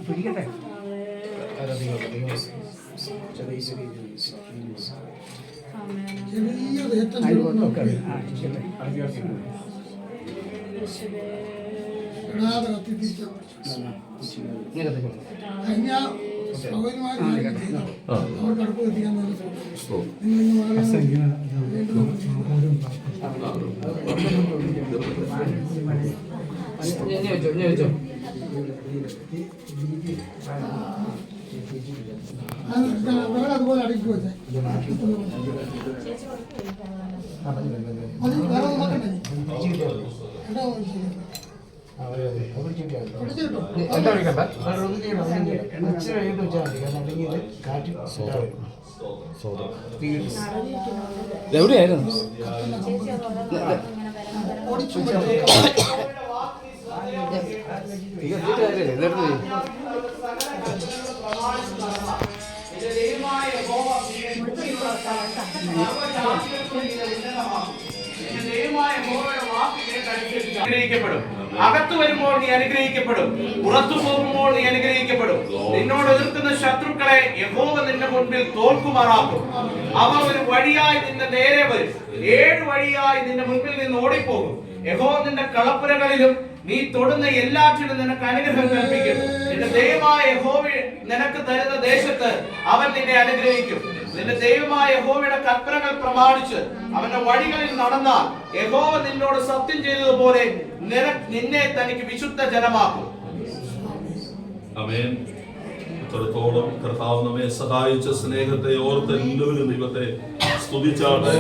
പിടിക്കട്ടെ. അതുപോലെ അടിക്കുമോ എവിടെയായിരുന്നു? അനുഗ്രഹിക്കപ്പെടും. അകത്തു വരുമ്പോൾ നീ അനുഗ്രഹിക്കപ്പെടും, പുറത്തു പോകുമ്പോൾ നീ അനുഗ്രഹിക്കപ്പെടും. നിന്നോട് എതിർക്കുന്ന ശത്രുക്കളെ യഹോവ നിന്റെ മുൻപിൽ തോൽക്കുമാറാക്കും. അവ ഒരു വഴിയായി നിന്റെ നേരെ വരും, 7 വഴിയായി നിന്റെ മുൻപിൽ നിന്ന് ഓടിപ്പോകും. യഹോവ നിന്റെ കളപ്പുരകളിലും നീ തൊടുന്ന എല്ലാറ്റിലും നിനക്ക് അനുഗ്രഹം കൽപ്പിക്കും. നിന്റെ ദൈവമായ യഹോവ നിനക്ക് തരുന്ന ദേശത്ത് അവൻ നിന്നെ അനുഗ്രഹിക്കും. നിന്റെ ദൈവമായ യഹോവയുടെ കൽപ്പനകൾ പ്രമാണിച്ച് അവന്റെ വഴികളിൽ നടന്നാൽ യഹോവ നിന്നോട് സത്യം ചെയ്തതുപോലെ നിന്നെ തനിക്ക് വിശുദ്ധ ജനമാക്കും. ആമേൻ. ഇത്രത്തോളം കർത്താവ് നമ്മെ സഹായിച്ച സ്നേഹത്തെ ഓർത്ത് എല്ലാവരും ദൈവത്തെ സ്തുതിച്ചാട്ടെ.